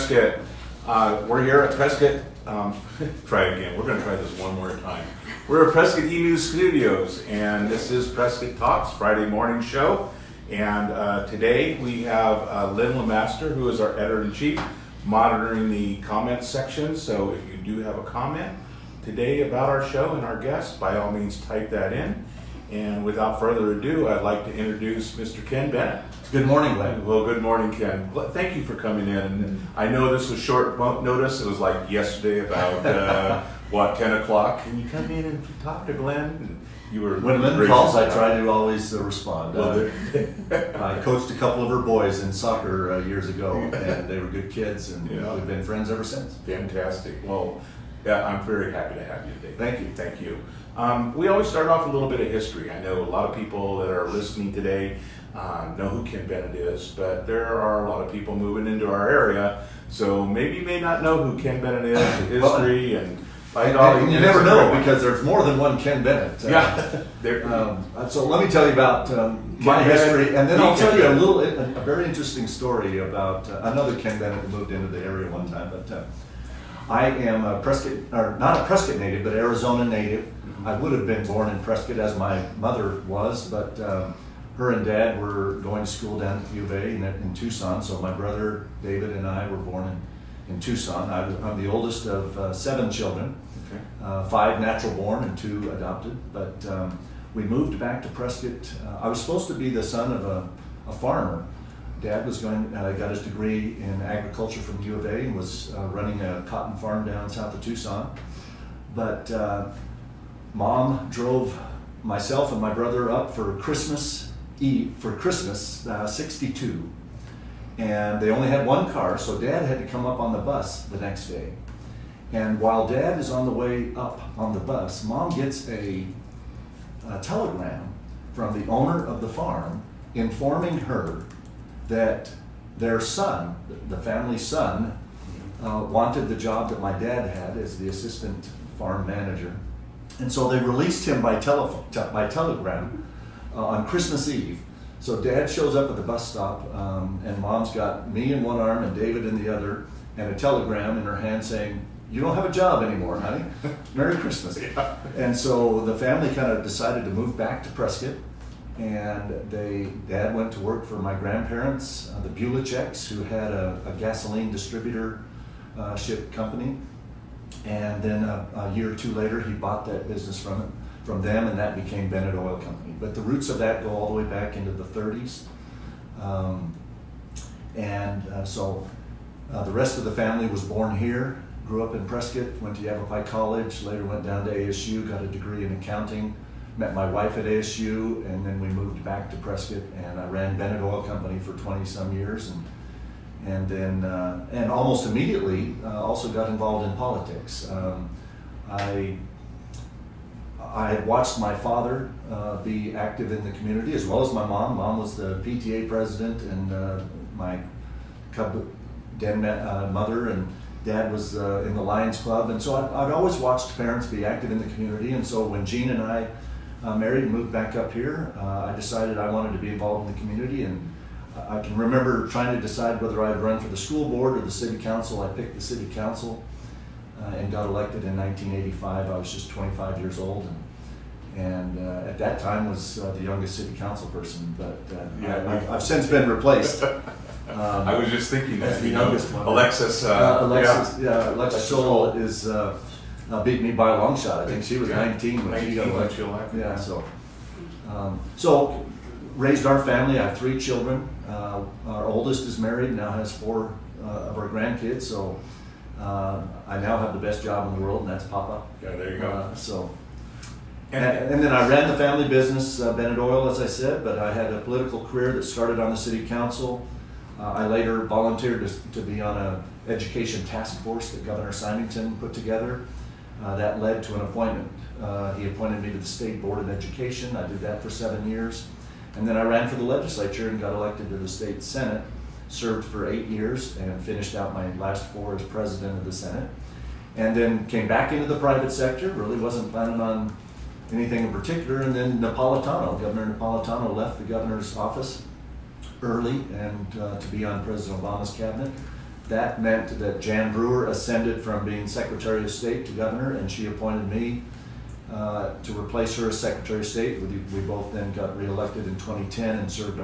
Prescott. We're here at Prescott. Try it again. We're going to try this one more time. We're at Prescott E-News Studios, and this is Prescott Talks, Friday morning show. And today we have Lynn Lemaster, who is our editor-in-chief, monitoring the comments section. So if you do have a comment today about our show and our guests, by all means type that in. And without further ado, I'd like to introduce Mr. Ken Bennett. Good morning, Glenn. Well, good morning, Ken. Thank you for coming in. And I know this was short notice. It was like yesterday about, 10 o'clock. Can you come in and talk to Glenn? And you were when Lynn calls, I try to always respond. Well, I coached a couple of her boys in soccer years ago, and they were good kids, and we've been friends ever since. Fantastic. Well, yeah, I'm very happy to have you today. Thank you. Thank you. We always start off with a little bit of history. I know a lot of people that are listening today know who Ken Bennett is, but there are a lot of people moving into our area, so maybe you may not know who Ken Bennett is, the history, and by golly, you never know because there's more than one Ken Bennett. So let me tell you about my history, and then I'll tell you a very interesting story about another Ken Bennett who moved into the area one time. But I am a Prescott, or not a Prescott native, but Arizona native. I would have been born in Prescott as my mother was, but her and Dad were going to school down at U of A in Tucson, so my brother David and I were born in Tucson. I'm the oldest of 7 children, 5 natural born and 2 adopted, but we moved back to Prescott. I was supposed to be the son of a farmer. Dad was got his degree in agriculture from U of A and was running a cotton farm down south of Tucson, but Mom drove myself and my brother up for Christmas Eve, '62, and they only had one car, so Dad had to come up on the bus the next day. And while Dad is on the way up on the bus, Mom gets a telegram from the owner of the farm informing her that their son, the family son, wanted the job that my dad had as the assistant farm manager. And so they released him by telegram on Christmas Eve. So Dad shows up at the bus stop, and Mom's got me in one arm and David in the other, and a telegram in her hand saying, "You don't have a job anymore, honey. Merry Christmas." Yeah. And so the family kind of decided to move back to Prescott, and Dad went to work for my grandparents, the Bulicheks, who had a gasoline distributorship company. And then a year or 2 later, he bought that business from them, and that became Bennett Oil Company. But the roots of that go all the way back into the 30s. So the rest of the family was born here, grew up in Prescott, went to Yavapai College, later went down to ASU, got a degree in accounting, met my wife at ASU, and then we moved back to Prescott, and I ran Bennett Oil Company for 20-some years. And then, and almost immediately, also got involved in politics. I had watched my father be active in the community, as well as my mom. Mom was the PTA president, and my Cub Den mother, and Dad was in the Lions Club. And so I'd always watched parents be active in the community. And so when Jean and I married and moved back up here, I decided I wanted to be involved in the community. And I can remember trying to decide whether I'd run for the school board or the city council. I picked the city council and got elected in 1985. I was just 25 years old, and at that time was the youngest city council person. But I've since been replaced. I was just thinking that the youngest one. Alexis Scholl is beat me by a long shot. I think she was 19 when she got elected. Yeah, so raised our family. I have 3 children. Our oldest is married, now has 4 of our grandkids, so I now have the best job in the world, and that's Papa. Yeah, there you go. And then I ran the family business, Bennett Oil, as I said, but I had a political career that started on the city council. I later volunteered to be on an education task force that Governor Symington put together. That led to an appointment. He appointed me to the State Board of Education. I did that for 7 years. And then I ran for the legislature and got elected to the state senate, served for 8 years, and finished out my last 4 as president of the Senate. And then came back into the private sector, really wasn't planning on anything in particular. And then Governor Napolitano left the governor's office early and to be on President Obama's cabinet. that meant that Jan Brewer ascended from being Secretary of State to Governor, and she appointed me to replace her as Secretary of State. We both then got reelected in 2010 and served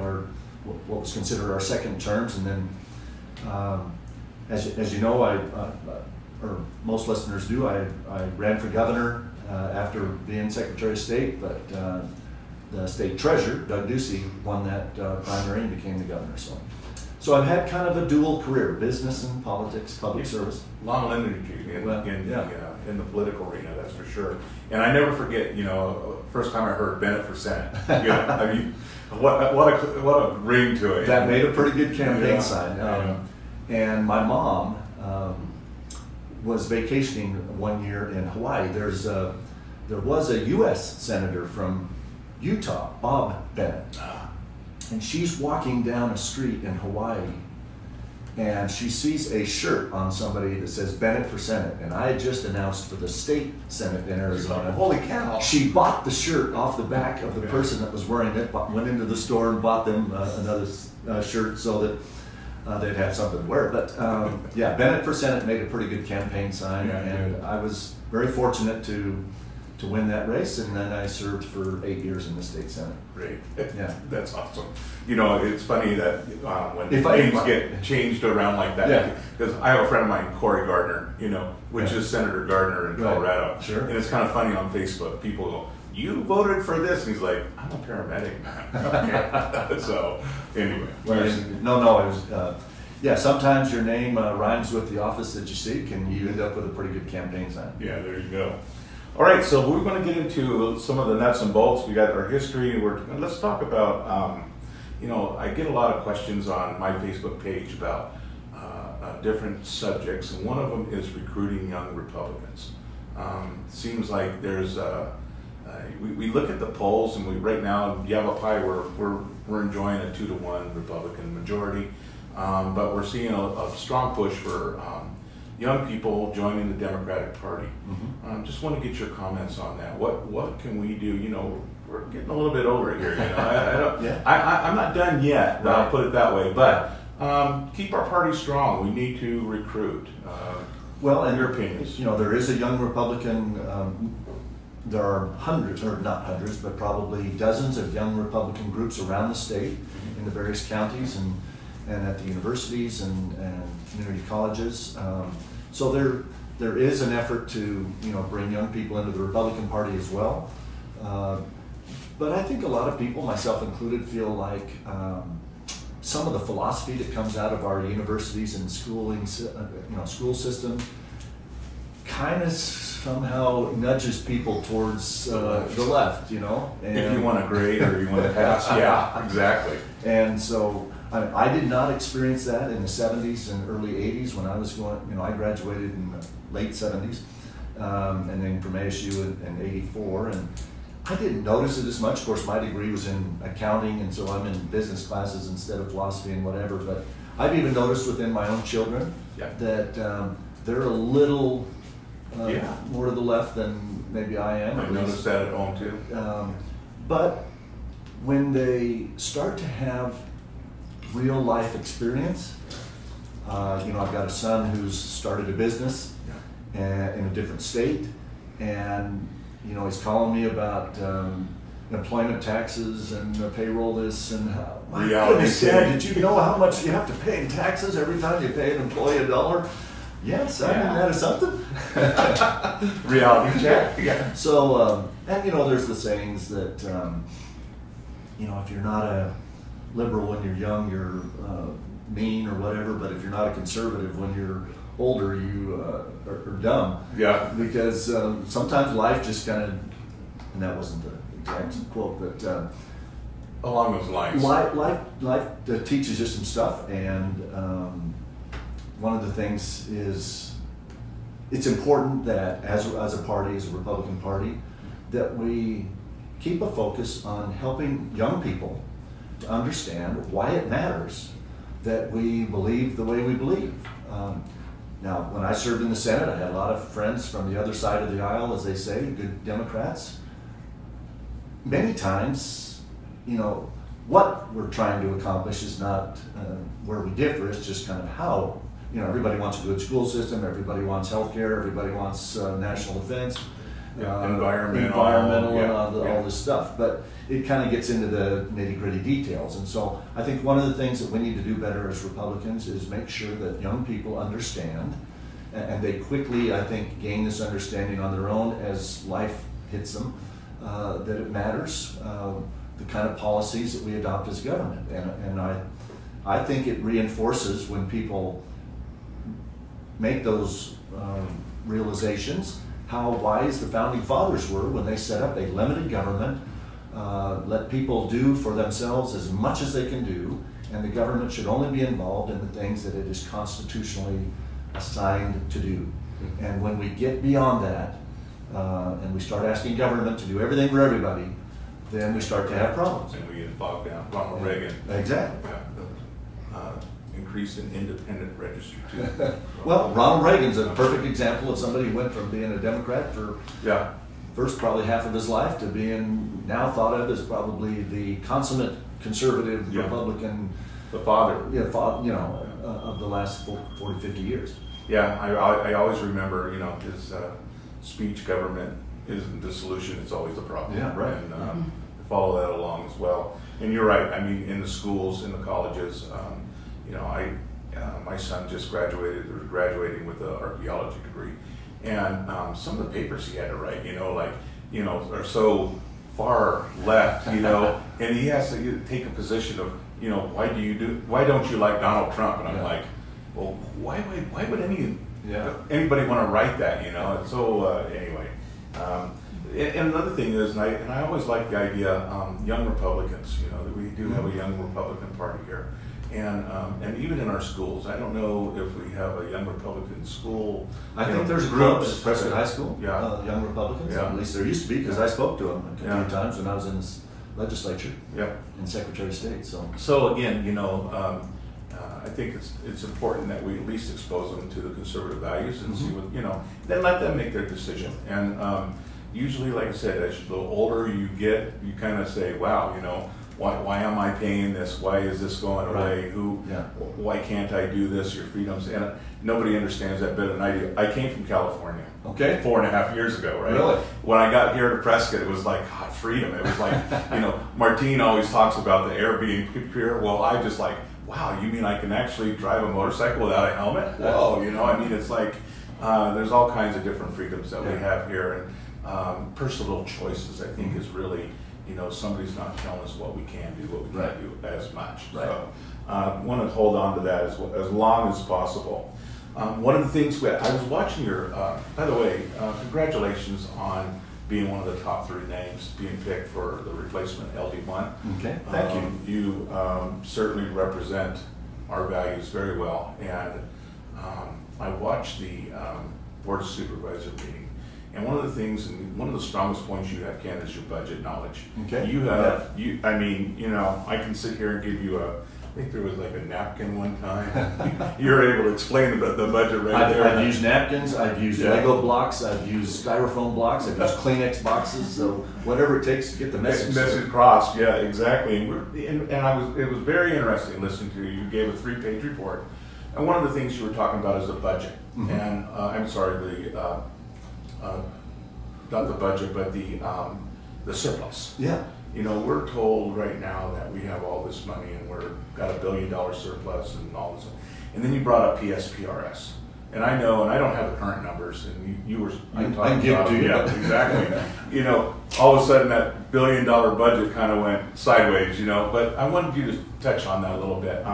what was considered our second terms. And then, as you know, or most listeners do, I ran for governor after being Secretary of State, but the state treasurer, Doug Ducey, won that primary and became the governor. So I've had kind of a dual career: business and politics, public service. Long lineage in the political arena, that's for sure. And I never forget, first time I heard Bennett for Senate. I mean, what a ring to it. That made a pretty good campaign sign. And my mom was vacationing one year in Hawaii. There was a U.S. senator from Utah, Bob Bennett, and she's walking down a street in Hawaii, and she sees a shirt on somebody that says Bennett for Senate, and I had just announced for the state Senate in Arizona. Holy cow! She bought the shirt off the back of the person that was wearing it, went into the store and bought them another shirt so that they'd have something to wear. But yeah, Bennett for Senate made a pretty good campaign sign, and I was very fortunate to win that race, and then I served for 8 years in the state Senate. Great. Yeah. That's awesome. It's funny that when names get changed around like that, because I have a friend of mine, Cory Gardner, which is Senator Gardner in Colorado. Right. Sure. And it's kind of funny on Facebook. People go, "You voted for this?" And he's like, "I'm a paramedic, man." Okay. So, anyway. No, it was, sometimes your name rhymes with the office that you seek, and you end up with a pretty good campaign sign. Yeah, there you go. All right, so we're going to get into some of the nuts and bolts. We got our history. Let's talk about, I get a lot of questions on my Facebook page about different subjects, and one of them is recruiting young Republicans. Seems like there's we look at the polls, and right now, Yavapai, we're enjoying a 2-to-1 Republican majority, but we're seeing a strong push for young people joining the Democratic Party. Mm-hmm. Just want to get your comments on that. What can we do? We're getting a little bit older here. I'm not done yet. Right. I'll put it that way. But keep our party strong. We need to recruit. And your opinions. There is a young Republican. There are hundreds, or not hundreds, but probably dozens of young Republican groups around the state, in the various counties and at the universities and community colleges. So there is an effort to bring young people into the Republican Party as well. But I think a lot of people, myself included, feel like some of the philosophy that comes out of our universities and schooling, school system, kind of somehow nudges people towards the left, And if you want to grade or you want to pass, yeah, exactly. And so I did not experience that in the 70s and early 80s when I was going, I graduated in the late 70s, and then from ASU in 84, and I didn't notice it as much. Of course, my degree was in accounting, and so I'm in business classes instead of philosophy and whatever, but I've even noticed within my own children that they're a little more to the left than maybe I am. I noticed that at home too. But when they start to have real life experience, I've got a son who's started a business in a different state, and he's calling me about employment taxes and payroll this and how. My goodness, Dad, did you know how much you have to pay in taxes every time you pay an employee $1? Yes, I mean, that is something. Reality check. Yeah. So, and there's the sayings that, if you're not a liberal when you're young, you're mean or whatever, but if you're not a conservative when you're older, you are dumb. Yeah. Because sometimes life just kind of, and that wasn't the exact quote, but along those lines. Life teaches you some stuff, and one of the things is it's important that as a party, as a Republican Party, that we keep a focus on helping young people to understand why it matters that we believe the way we believe. Now, when I served in the Senate, I had a lot of friends from the other side of the aisle, as they say, good Democrats. Many times, what we're trying to accomplish is not where we differ, it's just kind of how, everybody wants a good school system, everybody wants health care, everybody wants national defense, environmental and all this stuff. But it kind of gets into the nitty-gritty details. And so I think one of the things that we need to do better as Republicans is make sure that young people understand, and they quickly, I think, gain this understanding on their own as life hits them, that it matters, the kind of policies that we adopt as government. And I think it reinforces when people make those realizations how wise the founding fathers were when they set up a limited government, let people do for themselves as much as they can do, and the government should only be involved in the things that it is constitutionally assigned to do. And when we get beyond that, and we start asking government to do everything for everybody, then we start to have problems. And we get bogged down. Ronald Reagan. Exactly. Increase in independent registry too. Well, Ronald Reagan's a perfect example of somebody who went from being a Democrat for first probably half of his life to being now thought of as probably the consummate conservative Republican, the father, of the last 40, 50 years. Yeah, I always remember, his speech, government isn't the solution, it's always the problem. Yeah, right. And follow that along as well. And you're right, I mean, in the schools, in the colleges, my son just graduated, or graduating with an archaeology degree. And some of the papers he had to write, are so far left, and he has to take a position of, why don't you like Donald Trump? And I'm like, well, why would anybody want to write that, And so anyway, and another thing is, and I always like the idea, young Republicans, that we do have a young Republican Party here. And even in our schools, I don't know if we have a young Republican school. I think there's a group at Prescott High School, young Republicans. Yeah. At least there used to be, because I spoke to them a few times when I was in the legislature and Secretary of State. So again, I think it's important that we at least expose them to the conservative values and see what, then let them make their decision. And usually, like I said, as the older you get, you kind of say, wow, why am I paying this? Why is this going away? Why can't I do this? Your freedoms, and nobody understands that better than I do. I came from California. Okay. 4.5 years ago, right? Really? When I got here to Prescott, it was like freedom. It was like, Martine always talks about the air being pure. Well, I just like, wow, you mean I can actually drive a motorcycle without a helmet? Whoa, it's like, there's all kinds of different freedoms that we have here, and personal choices, I think, is really, somebody's not telling us what we can do, what we can't do as much. Right. So I want to hold on to that as long as possible. One of the things I was watching your, by the way, congratulations on being one of the top 3 names being picked for the replacement LD1. Okay, thank you. You certainly represent our values very well, and I watched the Board of Supervisor meeting. And one of the things, and one of the strongest points you have, Ken, is your budget knowledge. Okay. You have, I can sit here and give you I think there was like a napkin one time. You're able to explain the budget there. I've used napkins, I've used Lego blocks, I've used styrofoam blocks, I've used Kleenex boxes, so whatever it takes to get the message across. Yeah, exactly. And it was very interesting listening to you. You gave a 3-page report. And one of the things you were talking about is the budget. And I'm sorry, not the budget, but the surplus. Yeah. We're told right now that we have all this money and we're got $1 billion surplus and all this. And then you brought up PSPRS. And I know, and I don't have the current numbers, and you were talking about it. Yeah, exactly. All of a sudden that $1 billion budget kind of went sideways, but I wanted you to touch on that a little bit.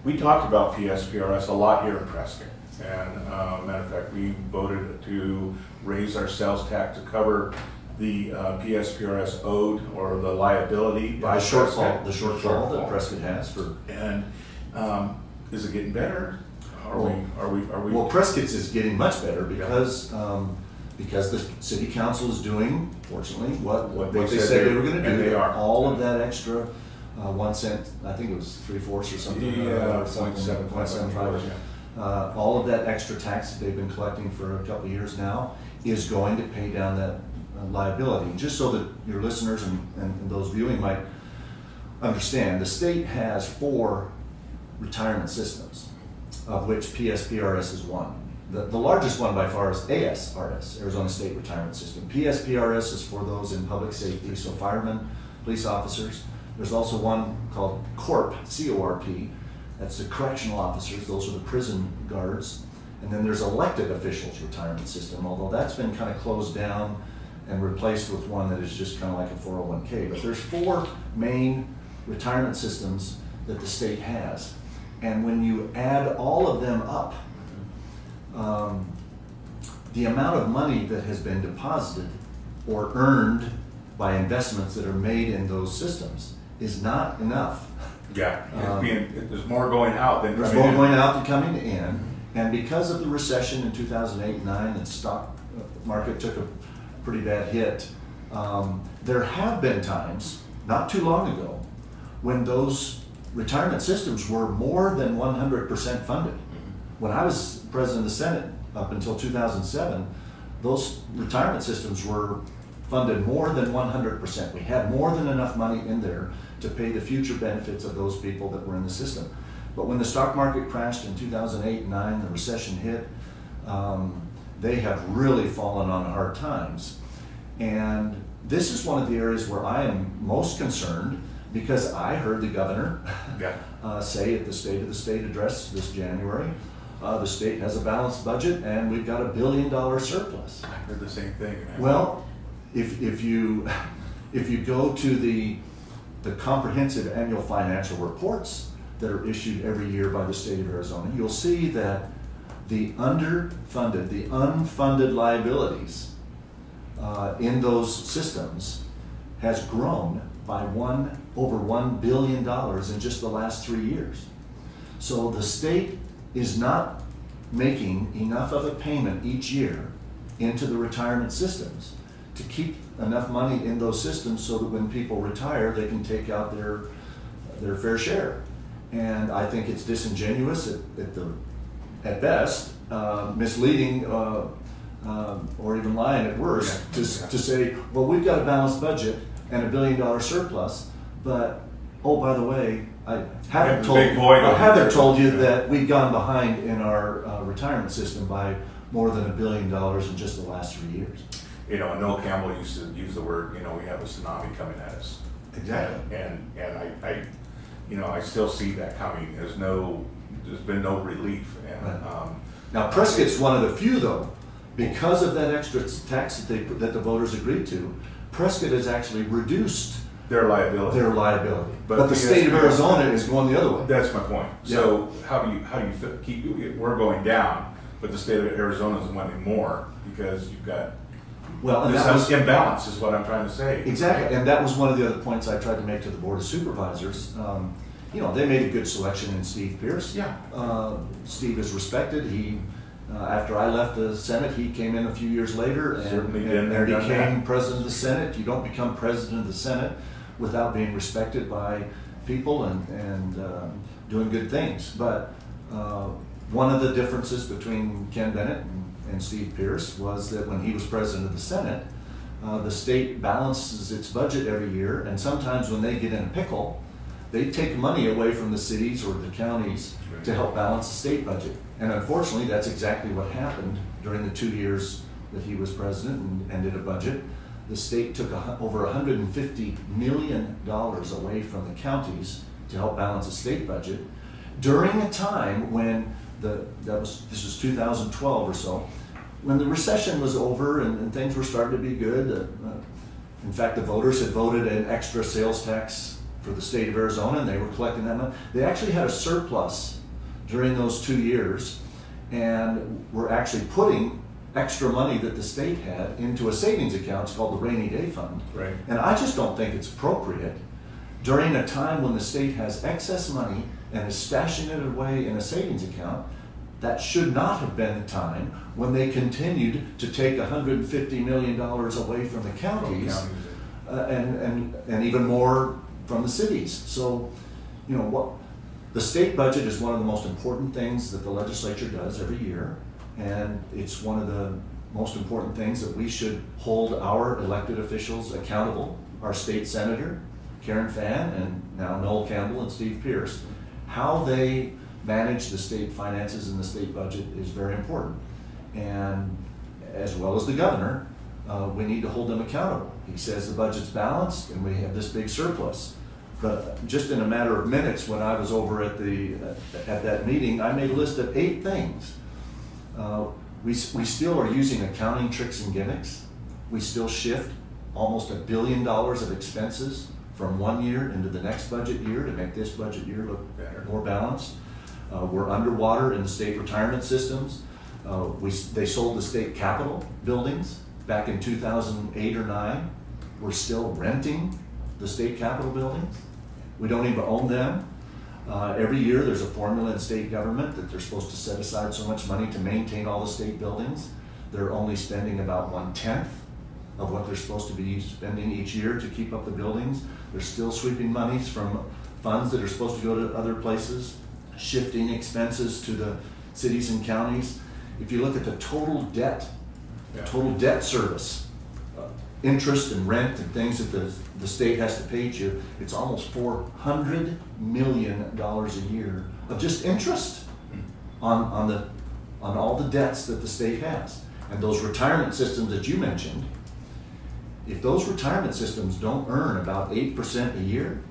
We talked about PSPRS a lot here in Prescott. And matter of fact, we voted to raise our sales tax to cover the PSPRS owed, or the liability by the shortfall that Prescott has for. And is it getting better? Are we? Well, Prescott's is getting much better because the city council is doing, fortunately, what they said they were going to do. And they are. All of that extra 1 cent, I think it was 3/4 or something. Yeah, 0.75. All of that extra tax that they've been collecting for a couple of years now is going to pay down that liability. Just so that your listeners and those viewing might understand, the state has 4 retirement systems. of which PSPRS is one. The largest one by far is ASRS, Arizona State Retirement System. PSPRS is for those in public safety, so firemen, police officers. There's also one called CORP, C-O-R-P. That's the correctional officers. Those are the prison guards. And then there's elected officials retirement system, although that's been kind of closed down and replaced with one that is just kind of like a 401k. But there's 4 main retirement systems that the state has. And when you add all of them up, the amount of money that has been deposited or earned by investments that are made in those systems is not enough. Yeah, there's more going out than there's more going out than coming in, and because of the recession in 2008 and 9, the stock market took a pretty bad hit. There have been times, not too long ago, when those retirement systems were more than 100% funded. When I was president of the Senate up until 2007, those retirement systems were funded more than 100%. We had more than enough money in there to pay the future benefits of those people that were in the system. But when the stock market crashed in 2008 and 9, the recession hit, they have really fallen on hard times. And this is one of the areas where I am most concerned, because I heard the governor say at the State of the State address this January, the state has a balanced budget and we've got $1 billion surplus. I heard the same thing. Well, if you go to the comprehensive annual financial reports that are issued every year by the state of Arizona, you'll see that the underfunded, the unfunded liabilities in those systems has grown by over $1 billion in just the last 3 years. So the state is not making enough of a payment each year into the retirement systems to keep enough money in those systems so that when people retire, they can take out their fair share. And I think it's disingenuous at best, misleading, or even lying at worst, to say, well, we've got a balanced budget and $1 billion surplus, but oh, by the way, I haven't told you that we've gone behind in our retirement system by more than $1 billion in just the last 3 years. You know, Noel Campbell used to use the word, you know, we have a tsunami coming at us. Exactly. And I still see that coming. There's been no relief. And right. Now Prescott's one of the few, though, because of that extra tax that the voters agreed to. Prescott has actually reduced their liability. But the state of Arizona is going the other way. That's my point. So how do you keep? We're going down, but the state of Arizona is wanting more because you've got. Well, and this imbalance is what I'm trying to say. Exactly, and that was one of the other points I tried to make to the Board of Supervisors. You know, they made a good selection in Steve Pierce. Yeah. Steve is respected. He, after I left the Senate, he came in a few years later and became president of the Senate. You don't become president of the Senate without being respected by people and doing good things. But one of the differences between Ken Bennett and Steve Pierce was that when he was president of the Senate, the state balances its budget every year, and sometimes when they get in a pickle, they take money away from the cities or the counties to help balance the state budget. And unfortunately, that's exactly what happened during the 2 years that he was president and did a budget. The state took over $150 million away from the counties to help balance the state budget during a time when this was 2012 or so, when the recession was over and things were starting to be good. In fact, the voters had voted an extra sales tax for the state of Arizona, and they were collecting that money. They actually had a surplus during those 2 years, and were actually putting extra money that the state had into a savings account. It's called the Rainy Day Fund. Right. And I just don't think it's appropriate during a time when the state has excess money and is stashing it away in a savings account. That should not have been the time when they continued to take $150 million away from the counties, and even more from the cities. So, you know, what the state budget is one of the most important things that the legislature does every year, and it's one of the most important things that we should hold our elected officials accountable. Our state senator, Karen Fann, and now Noel Campbell and Steve Pierce, how they manage the state finances and the state budget is very important. And as well as the governor, we need to hold them accountable. He says the budget's balanced and we have this big surplus. But just in a matter of minutes, when I was over at that meeting, I made a list of 8 things. We still are using accounting tricks and gimmicks. We still shift almost $1 billion of expenses from one year into the next budget year to make this budget year look better, more balanced. We're underwater in the state retirement systems. They sold the state capitol buildings back in 2008 or 9. We're still renting the state capitol buildings. We don't even own them. Every year there's a formula in state government that they're supposed to set aside so much money to maintain all the state buildings. They're only spending about 1/10 of what they're supposed to be spending each year to keep up the buildings. They're still sweeping monies from funds that are supposed to go to other places, shifting expenses to the cities and counties. If you look at the total debt, service, interest and rent and things that the state has to pay you, it's almost $400 million a year of just interest on all the debts that the state has. And those retirement systems that you mentioned, if those retirement systems don't earn about 8% a year,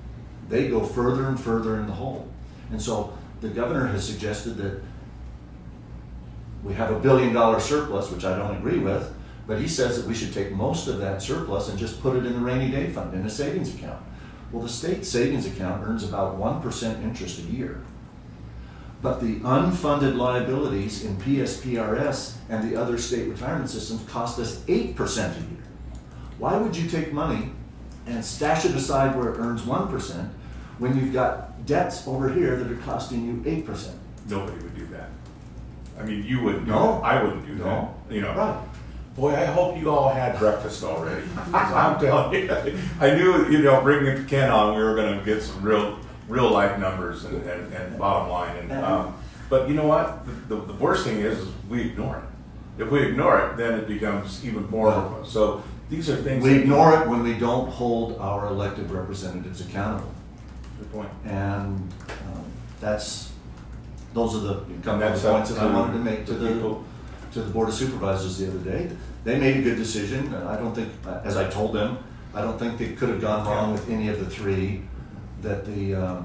they go further and further in the hole. And so the governor has suggested that we have $1 billion surplus, which I don't agree with, but he says that we should take most of that surplus and just put it in a rainy day fund, in a savings account. Well, the state savings account earns about 1% interest a year. But the unfunded liabilities in PSPRS and the other state retirement systems cost us 8% a year. Why would you take money and stash it aside where it earns 1% when you've got debts over here that are costing you 8%? Nobody would do that. I mean, you wouldn't do No. that. I wouldn't do that. You know. Right. Boy, I hope you all had breakfast already. I'm telling you, I knew, bringing Ken on, we were going to get some real life numbers and bottom line. And but you know what? The worst thing is we ignore it. If we ignore it, then it becomes even more. So these are things we ignore it when we don't hold our elected representatives accountable. Good point. And those are the couple of points that I wanted to make to the Board of Supervisors the other day. They made a good decision. I don't think, as I told them, I don't think they could have gone wrong with any of the 3 that the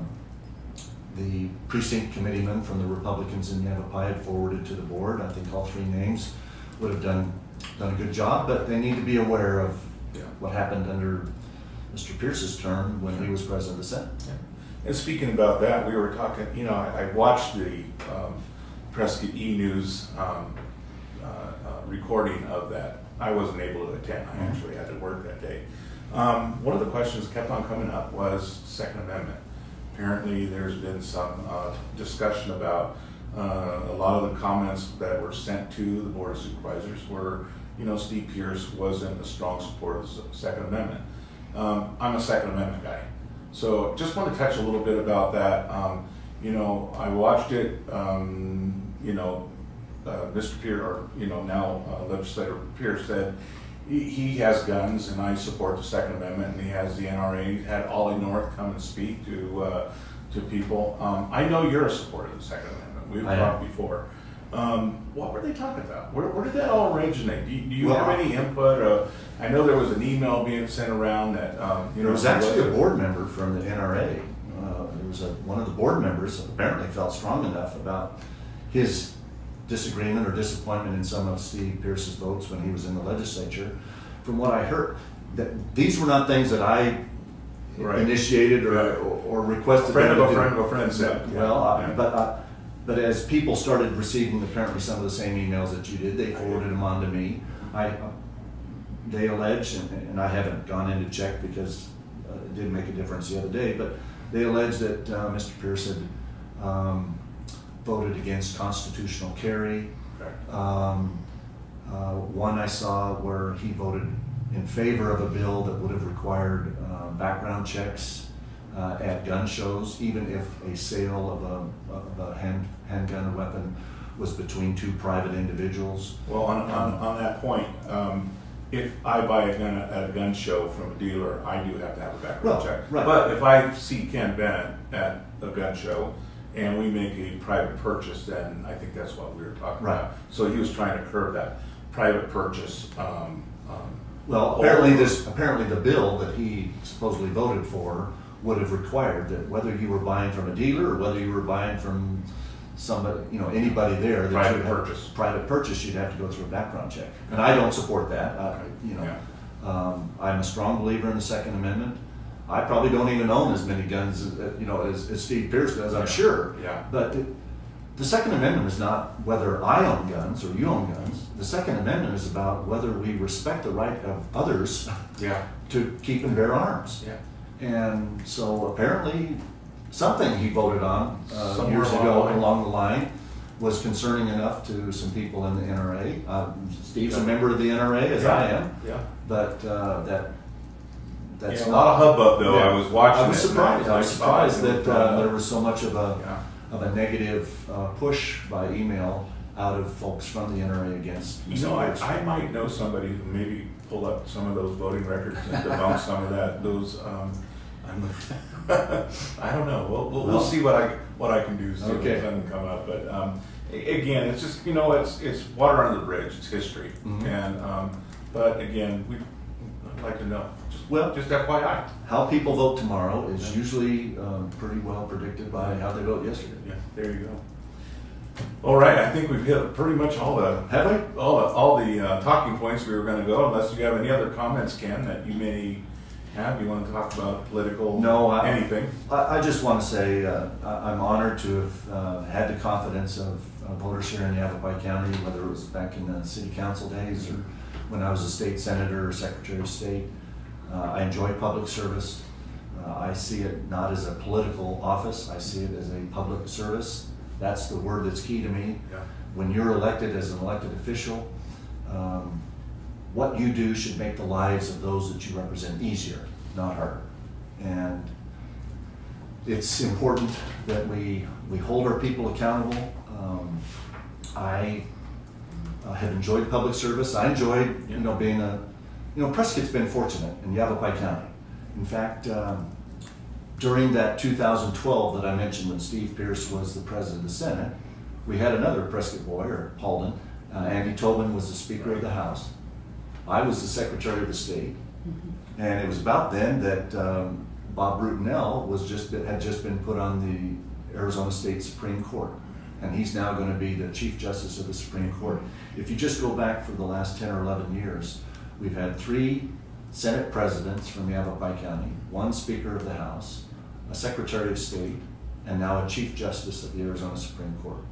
precinct committeeman from the Republicans in Yavapai had forwarded to the board. I think all 3 names would have done a good job, but they need to be aware of what happened under Mr. Pierce's term when he was president of the Senate. Yeah. And speaking about that, we were talking, I watched the Prescott E-News recording of that. I wasn't able to attend. I actually had to work that day. One of the questions that kept on coming up was Second Amendment. Apparently there's been some discussion about a lot of the comments that were sent to the Board of Supervisors were, Steve Pierce wasn't a strong supporter of the Second Amendment. I'm a Second Amendment guy. So just want to touch a little bit about that. I watched it, Mr. Pierce, or now Legislator Pierce said he has guns and I support the Second Amendment, and he has the NRA. He had Ollie North come and speak to people. I know you're a supporter of the Second Amendment. We've talked before. What were they talking about? Where did that all originate? Do you have any input? I know there was an email being sent around that there was actually a board member from the NRA. There was one of the board members apparently felt strong enough about his disagreement or disappointment in some of Steve Pierce's votes when he was in the legislature. From what I heard, that these were not things that I initiated or requested. A friend of a friend said. But as people started receiving apparently some of the same emails that you did, they forwarded them on to me. They allege, and I haven't gone in to check because it didn't make a difference the other day, but they allege that Mr. Pierce had voted against constitutional carry. One I saw where he voted in favor of a bill that would have required background checks at gun shows, even if a sale of a handgun or weapon was between 2 private individuals. Well, on that point, if I buy a gun at a gun show from a dealer, I do have to have a background check. Right. But if I see Ken Bennett at a gun show and we make a private purchase, then I think that's what we were talking Right. about. So he was trying to curb that private purchase. Well, apparently the bill that he supposedly voted for would have required that whether you were buying from a dealer or whether you were buying from somebody, anybody there, that private purchase, you'd have to go through a background check. And I don't support that. I'm a strong believer in the Second Amendment. I probably don't even own as many guns as Steve Pierce does, I'm sure. Yeah. But the Second Amendment is not whether I own guns or you own guns. The Second Amendment is about whether we respect the right of others to keep and bear arms. Yeah. And so apparently something he voted on Somewhere years ago along the line was concerning enough to some people in the NRA. Steve's a member of the NRA, as I am. Yeah. But that's a lot of hubbub, though. Yeah. I was watching. I was surprised that there there was so much of a negative push by email out of folks from the NRA against. I might know somebody who maybe pull up some of those voting records and debunk some of that. I don't know. We'll see what I can do. See if something come up. But again, it's just it's water under the bridge. It's history, and but again, I'd like to know. Just FYI. How people vote tomorrow is usually pretty well predicted by how they vote yesterday. Yeah, there you go. All right, I think we've hit pretty much all the talking points we were going to go. Unless you have any other comments, Ken, that you may have. You want to talk about political? Anything? I just want to say I'm honored to have had the confidence of voters here in Yavapai County, whether it was back in the city council days or when I was a state senator or secretary of state. I enjoy public service. I see it not as a political office. I see it as a public service. That's the word that's key to me. Yeah. When you're elected as an elected official, what you do should make the lives of those that you represent easier, not harder. And it's important that we hold our people accountable. I have enjoyed public service. I enjoyed being Prescott's been fortunate in Yavapai County. In fact, during that 2012 that I mentioned when Steve Pierce was the president of the Senate, we had another Prescott boy, or Halden. Andy Tobin was the Speaker of the House. I was the Secretary of the State. And it was about then that Bob Brutinel had just been put on the Arizona State Supreme Court. And he's now going to be the Chief Justice of the Supreme Court. If you just go back for the last 10 or 11 years, we've had 3 Senate presidents from Yavapai County, 1 Speaker of the House, a Secretary of State, and now a Chief Justice of the Arizona Supreme Court.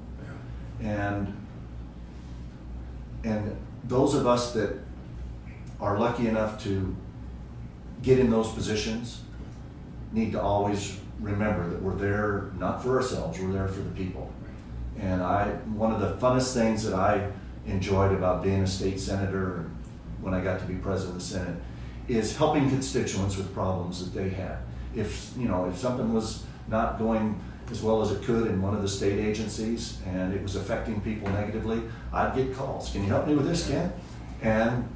Yeah. And those of us that are lucky enough to get in those positions need to always remember that we're there not for ourselves, we're there for the people. And one of the funnest things that I enjoyed about being a state senator when I got to be president of the Senate is helping constituents with problems that they had. If something was not going as well as it could in one of the state agencies and it was affecting people negatively, I'd get calls. Can you help me with this, Ken? And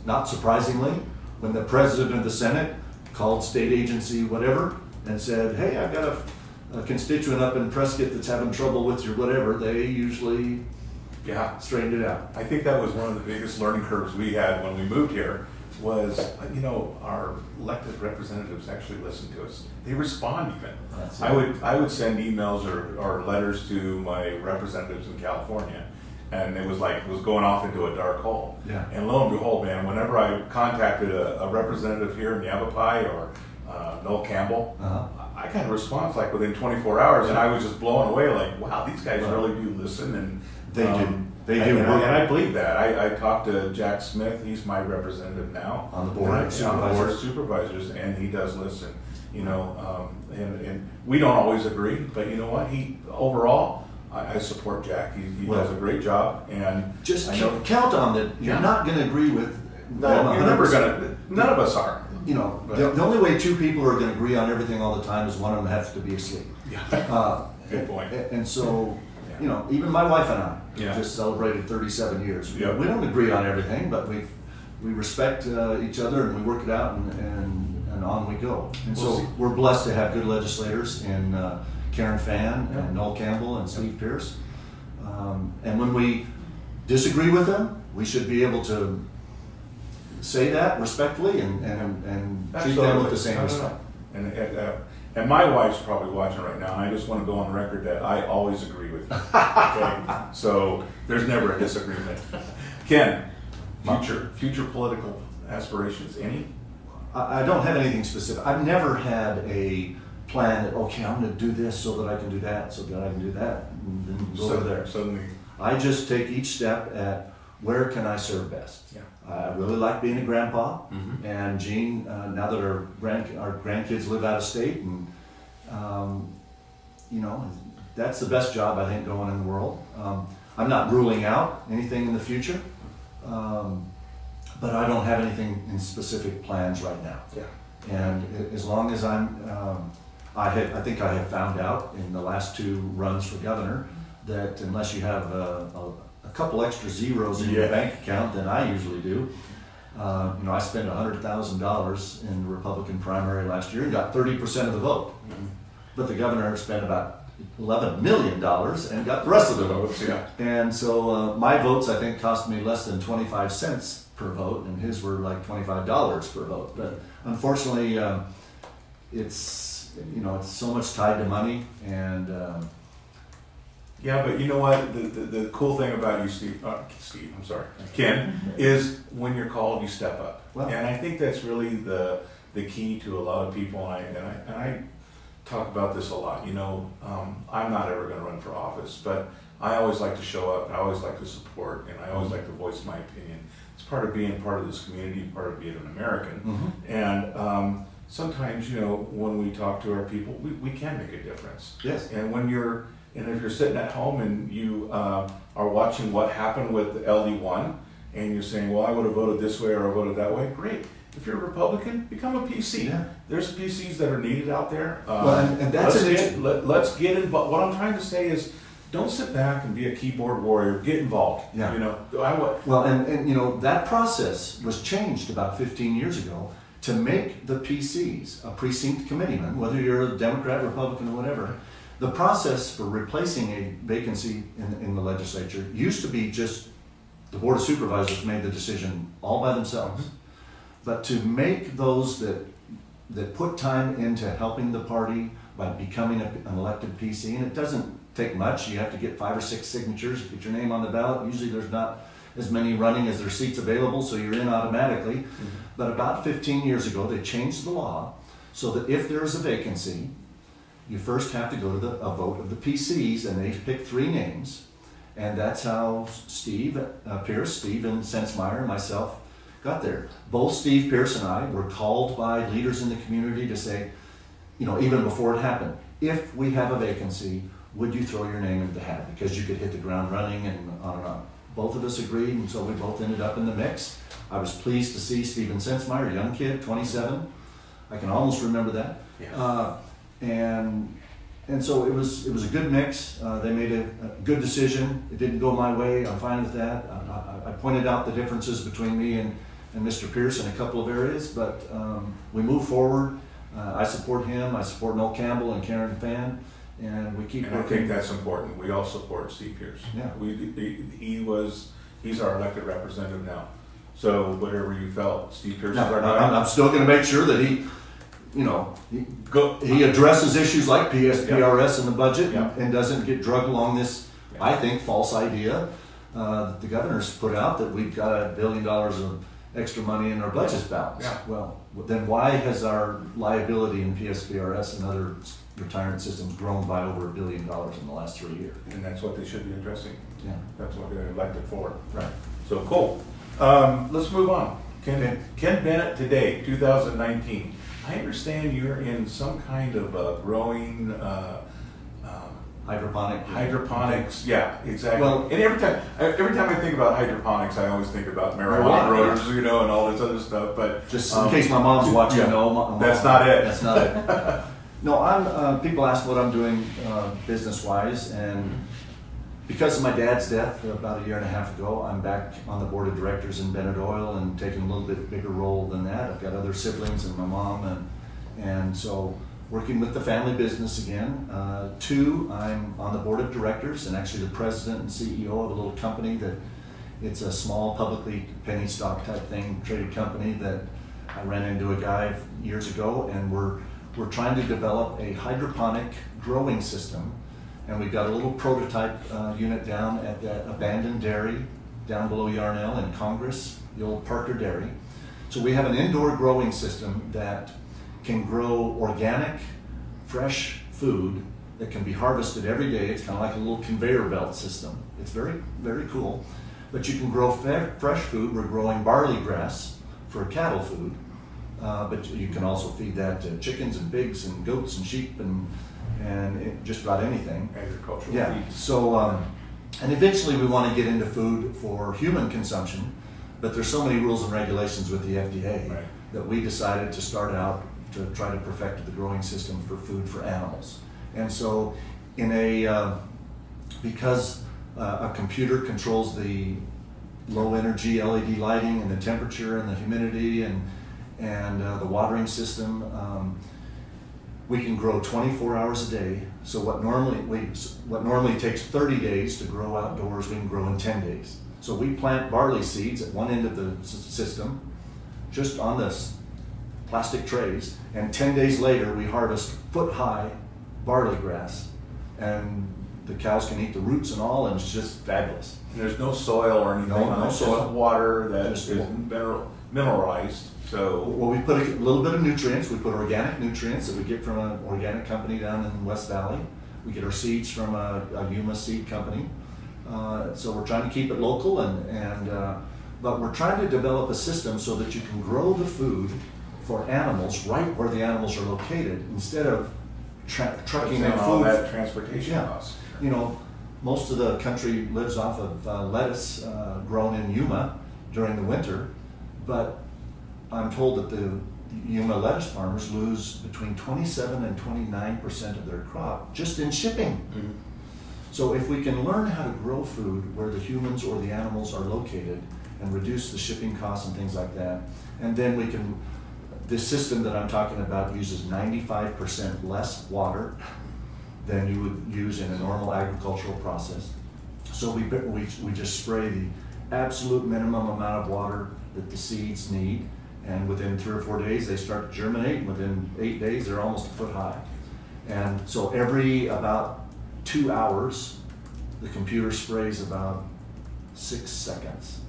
not surprisingly, when the president of the Senate called state agency whatever and said, hey, I've got a constituent up in Prescott that's having trouble with your whatever, they usually straightened it out. I think that was one of the biggest learning curves we had when we moved here was, our elected representatives actually listen to us. They respond even. I would send emails or letters to my representatives in California, and it was going off into a dark hole. Yeah. And lo and behold, man, whenever I contacted a representative here in Yavapai or Noel Campbell, I got a response within 24 hours, and I was just blown away. Wow, these guys really do listen, and they do. And I believe that. I talked to Jack Smith. He's my representative now on the board of supervisors, and he does listen. And we don't always agree, but you know what? Overall, I support Jack. He does a great job, and just count on that. You're not going to agree with. No, you're never going to. None of us are. The only way 2 people are going to agree on everything all the time is one of them has to be asleep. Yeah. Good point. And so. Even my wife and I just celebrated 37 years. Yeah. We don't agree on everything, but we respect each other and we work it out, and on we go. And so we're blessed to have good legislators in Ken Karen Fan and Noel Campbell and Steve Pierce. And when we disagree with them, we should be able to say that respectfully and treat them with the same respect. And my wife's probably watching right now, and I just want to go on record that I always agree with you. Okay? So there's never a disagreement. Ken, future political aspirations, any? I don't have anything specific. I've never had a plan that, okay, I'm going to do this so that I can do that, so that I can do that, and then go over there. Suddenly. I just take each step at where can I serve best. Yeah. I really like being a grandpa, and Jean, now that our grandkids live out of state, and you know, that's the best job I think going in the world. I'm not ruling out anything in the future, but I don't have anything in specific plans right now. Yeah. And as long as I think I have found out in the last 2 runs for governor that unless you have a couple extra zeros in your bank account than I usually do. You know, I spent $100,000 in the Republican primary last year and got 30% of the vote. But the governor spent about $11 million and got the rest of the votes. Yeah. And so my votes, I think, cost me less than 25 cents per vote, and his were like $25 per vote. But unfortunately, it's, you know, it's so much tied to money, and yeah, but you know what? The cool thing about you, Steve, I'm sorry, Ken, is when you're called, you step up. Well, and I think that's really the key to a lot of people. And I talk about this a lot. You know, I'm not ever going to run for office, but I always like to show up. I always like to support, and I always like to voice my opinion. It's part of being part of this community, part of being an American. And sometimes, you know, when we talk to our people, we can make a difference. Yes. And if you're sitting at home and you are watching what happened with LD1, and you're saying, well, I would have voted this way or I voted that way, great. If you're a Republican, become a PC. Yeah. There's PCs that are needed out there. Well, and that's let's get involved. What I'm trying to say is, don't sit back and be a keyboard warrior. Get involved. Yeah. You know. Well, and you know, that process was changed about 15 years ago to make the PCs a precinct committeeman, whether you're a Democrat, Republican, or whatever. The process for replacing a vacancy in the legislature used to be just the Board of Supervisors made the decision all by themselves. But to make those that put time into helping the party by becoming an elected PC, and it doesn't take much, you have to get 5 or 6 signatures, get your name on the ballot. Usually there's not as many running as there are seats available, so you're in automatically. But about 15 years ago, they changed the law so that if there is a vacancy, you first have to go to a vote of the PCs, and they pick 3 names. And that's how Steve Pierce, Stephen Sensmeyer, and myself got there. Both Steve Pierce and I were called by leaders in the community to say, you know, even before it happened, if we have a vacancy, would you throw your name into the hat? Because you could hit the ground running, and on and on. Both of us agreed, and so we both ended up in the mix. I was pleased to see Stephen Sensmeyer, a young kid, 27. I can almost remember that. Yeah. And so it was a good mix. They made a good decision. It didn't go my way. I'm fine with that. I pointed out the differences between me and Mr. Pierce in a couple of areas, but we move forward. I support him. I support Noel Campbell and Karen Fan, and we keep. And I think that's important. We all support Steve Pierce. Yeah. He's our elected representative now. So whatever you felt, Steve Pierce is our guy. I'm still going to make sure that he. You know, he addresses issues like PSPRS in the budget and doesn't get drugged along this, I think, false idea that the governor's put out that we've got $1 billion of extra money in our budget's balance. Yeah. Well, then why has our liability in PSPRS and other retirement systems grown by over $1 billion in the last 3 years? And that's what they should be addressing. Yeah. That's what they're elected for. Right. So cool. Let's move on. Ken Bennett today, 2019. I understand you're in some kind of growing hydroponics. Yeah, exactly. Well, and every time I think about hydroponics, I always think about marijuana growers, you know, and all this other stuff. But just in case my mom's watching, no, that's not it. That's not it. No, I'm. People ask what I'm doing business-wise, and because of my dad's death about 1.5 years ago, I'm back on the board of directors in Bennett Oil and taking a little bit bigger role than that. I've got other siblings and my mom, and so working with the family business again. 2, I'm on the board of directors and actually the president and CEO of a little company that it's a small publicly penny stock type thing, traded company that I ran into a guy years ago, and we're trying to develop a hydroponic growing system. And we've got a little prototype unit down at that abandoned dairy down below Yarnell in Congress, the old Parker Dairy. So we have an indoor growing system that can grow organic, fresh food that can be harvested every day. It's kind of like a little conveyor belt system. It's very, very cool. But you can grow fresh food. We're growing barley grass for cattle food, but you can also feed that to chickens and pigs and goats and sheep and just about anything. Agricultural feed. So, and eventually we want to get into food for human consumption, but there's so many rules and regulations with the FDA that we decided to start out to try to perfect the growing system for food for animals. And so, because a computer controls the low energy LED lighting and the temperature and the humidity and the watering system, we can grow 24 hours a day. So what normally takes 30 days to grow outdoors, we can grow in 10 days. So we plant barley seeds at one end of the system, just on this plastic trays, and 10 days later we harvest foot-high barley grass, and the cows can eat the roots and all, and it's just fabulous. And there's no soil or anything on it, just water that is mineralized. So, well, we put a little bit of nutrients. We put organic nutrients that we get from an organic company down in West Valley. We get our seeds from a Yuma seed company. So we're trying to keep it local, but we're trying to develop a system so that you can grow the food for animals right where the animals are located, instead of trucking in all food. That transportation costs. You know, most of the country lives off of lettuce grown in Yuma during the winter, but I'm told that the Yuma lettuce farmers lose between 27 and 29% of their crop just in shipping. Mm-hmm. So if we can learn how to grow food where the humans or the animals are located and reduce the shipping costs and things like that, and then we can, this system that I'm talking about uses 95% less water than you would use in a normal agricultural process. So we just spray the absolute minimum amount of water that the seeds need, and within 3 or 4 days they start to germinate, and within 8 days they're almost a foot high. And so every about 2 hours the computer sprays about 6 seconds,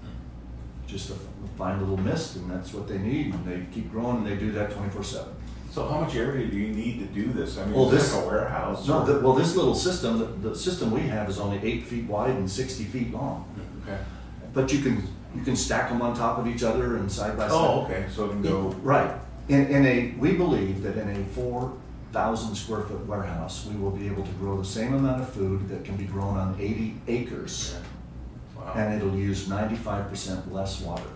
just a fine little mist, and that's what they need, and they keep growing, and they do that 24/7. So how much area do you need to do this? I mean, well, is this like a warehouse? No, this little system, the system we have is only 8 feet wide and 60 feet long. Okay. But you can stack them on top of each other and side by side. Oh, okay. So it can go right. We believe that in a 4,000 square foot warehouse, we will be able to grow the same amount of food that can be grown on 80 acres. Wow. And it'll use 95% less water,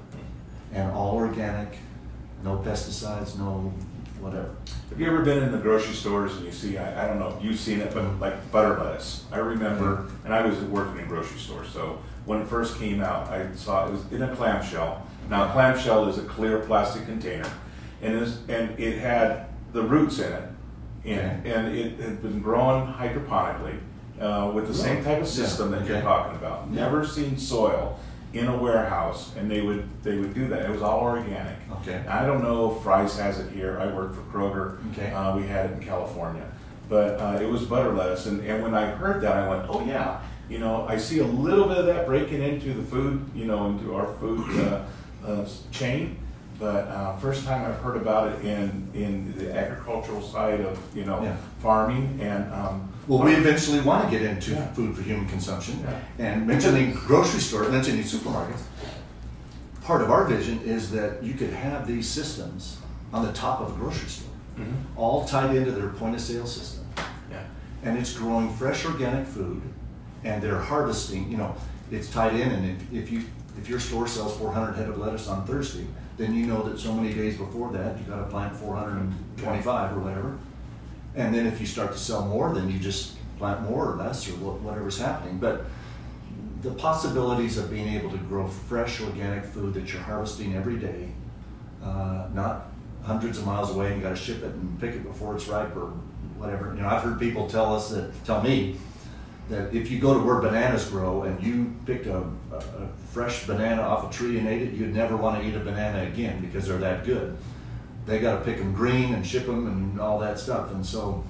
and all organic, no pesticides, no whatever. Have you ever been in the grocery stores and you see, I don't know if you've seen it, but like butter lettuce. I remember, and I was working in grocery stores, so when it first came out, I saw it was in a clamshell. Now a clamshell is a clear plastic container, and it had the roots in it, and it had been grown hydroponically with the same type of system that you're talking about. Never seen soil in a warehouse, and they would do that. It was all organic. Okay. I don't know if Fry's has it here. I work for Kroger. Okay. We had it in California, but it was butter lettuce, and when I heard that, I went, oh yeah, you know, I see a little bit of that breaking into the food, you know, into our food chain. But first time I've heard about it in the agricultural side of, you know, farming and. Well, we eventually want to get into food for human consumption, and mentioning grocery store, mentioning supermarkets. Part of our vision is that you could have these systems on the top of a grocery store, all tied into their point of sale system, and it's growing fresh organic food, and they're harvesting. You know, it's tied in, and if your store sells 400 head of lettuce on Thursday, then you know that so many days before that you got to plant 425 or whatever. And then if you start to sell more, then you just plant more or less or whatever's happening. But the possibilities of being able to grow fresh organic food that you're harvesting every day, not hundreds of miles away and you got to ship it and pick it before it's ripe or whatever. You know, I've heard people tell me that if you go to where bananas grow and you picked a fresh banana off a tree and ate it, you'd never want to eat a banana again because they're that good. They got to pick them green and ship them and all that stuff. And so,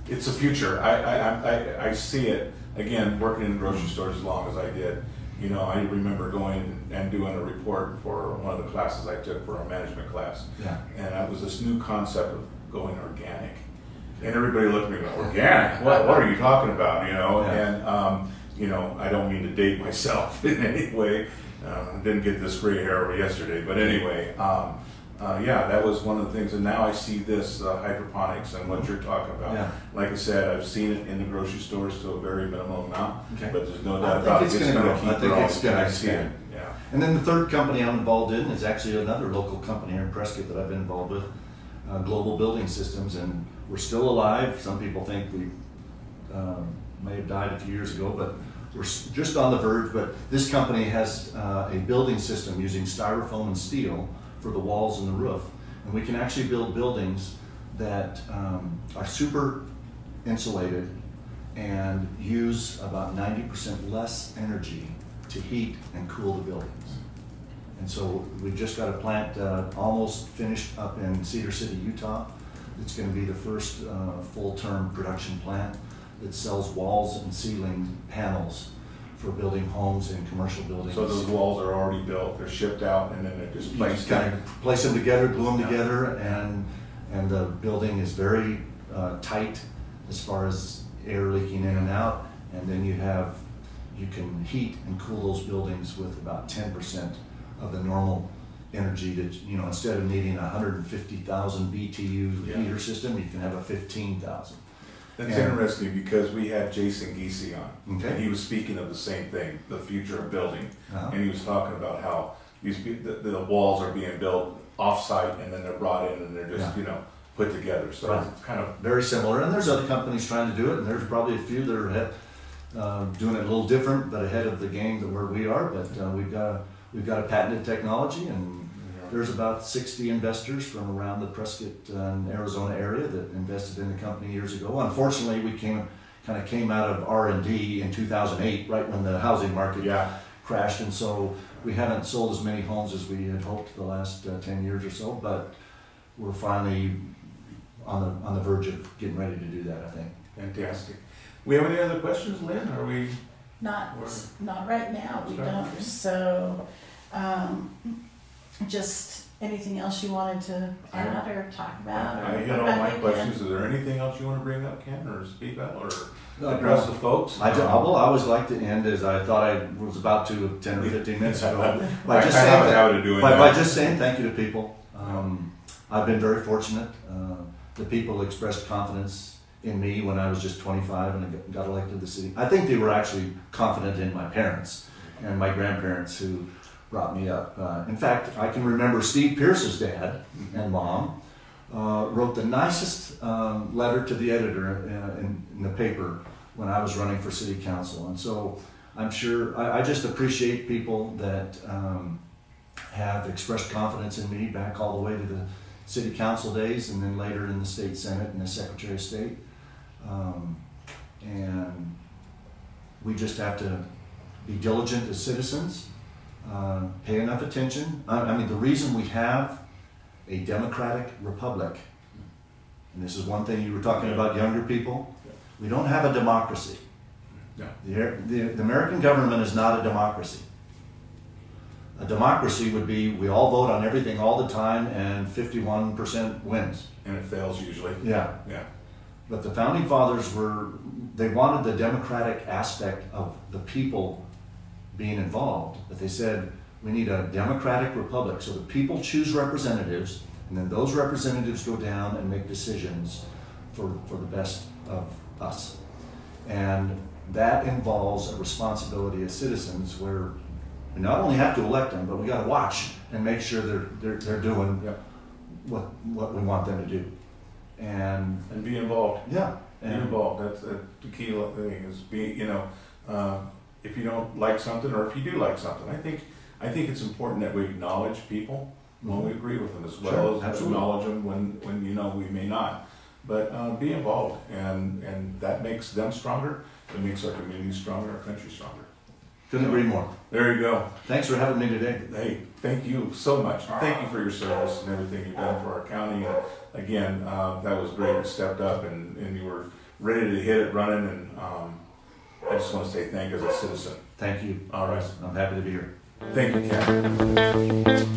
it's a future. I see it, again, working in grocery stores as long as I did. You know, I remember going and doing a report for one of the classes I took for a management class. Yeah. And it was this new concept of going organic. And everybody looked at me going, organic? What are you talking about? You know, and you know, I don't mean to date myself in any way. I didn't get this gray hair over yesterday, but anyway, yeah, that was one of the things. And now I see this hydroponics and what you're talking about. Yeah. Like I said, I've seen it in the grocery stores to a very minimal amount, but there's no doubt I about it. think it's going to keep growing. I think I see it. Yeah. And then the third company I'm involved in is actually another local company here in Prescott that I've been involved with, Global Building Systems, and we're still alive. Some people think we may have died a few years ago, but we're just on the verge. But this company has a building system using styrofoam and steel for the walls and the roof. And we can actually build buildings that are super insulated and use about 90% less energy to heat and cool the buildings. And so we've just got a plant almost finished up in Cedar City, Utah. It's going to be the first full-term production plant that sells walls and ceiling panels for building homes and commercial buildings. So those walls are already built, they're shipped out, and then they're just placed. You just kind of place them together, glue them together, and the building is very tight as far as air leaking in and out. And then you can heat and cool those buildings with about 10% of the normal energy that, you know, instead of needing a 150,000 BTU heater system, you can have a 15,000. That's interesting because we had Jason Giese on, Okay. and he was speaking of the same thing, the future of building. And he was talking about how the walls are being built off-site and then they're brought in and they're just, you know, put together. So it's kind of very similar. And there's other companies trying to do it, and there's probably a few that are doing it a little different, but ahead of the game to where we are. But we've got a patented technology, and there's about 60 investors from around the Prescott and Arizona area that invested in the company years ago. Unfortunately, we came out of R&D in 2008, right when the housing market crashed, and so we haven't sold as many homes as we had hoped the last 10 years or so. But we're finally on the verge of getting ready to do that, I think. Fantastic. We have any other questions, Lynn? Are we? Not right now. We don't. So. Just anything else you wanted to add or talk about? I hit all my questions. Is there anything else you want to bring up, Ken, or speak up, or address the folks? I will always like to end as I thought I was about to 10 or 15 minutes ago by just saying thank you to people. I've been very fortunate. The people expressed confidence in me when I was just 25 and I got elected to the city. I think they were actually confident in my parents and my grandparents who brought me up. In fact, I can remember Steve Pierce's dad and mom wrote the nicest letter to the editor in the paper when I was running for city council. And so I'm sure, I just appreciate people that have expressed confidence in me back all the way to the city council days and then later in the state senate and the secretary of state. And we just have to be diligent as citizens. Pay enough attention. I mean, the reason we have a democratic republic, and this is one thing you were talking about younger people, we don't have a democracy. No. The American government is not a democracy. A democracy would be we all vote on everything all the time and 51% wins. And it fails usually. Yeah. Yeah. But the founding fathers they wanted the democratic aspect of the people being involved, but they said we need a democratic republic, so the people choose representatives, and then those representatives go down and make decisions for the best of us. And that involves a responsibility as citizens where we not only have to elect them, but we got to watch and make sure they're doing what we want them to do. And be involved. Yeah. Be involved. That's the key thing is if you don't like something or if you do like something. I think it's important that we acknowledge people when we agree with them, as well as acknowledge them when we may not. But be involved, and that makes them stronger. It makes our community stronger, our country stronger. Couldn't agree more. There you go. Thanks for having me today. Hey, thank you so much. Thank you for your service and everything you've done for our county. And again, that was great. You stepped up and you were ready to hit it running. And I just want to say thank you as a citizen. Thank you. All right. I'm happy to be here. Thank you, Ken.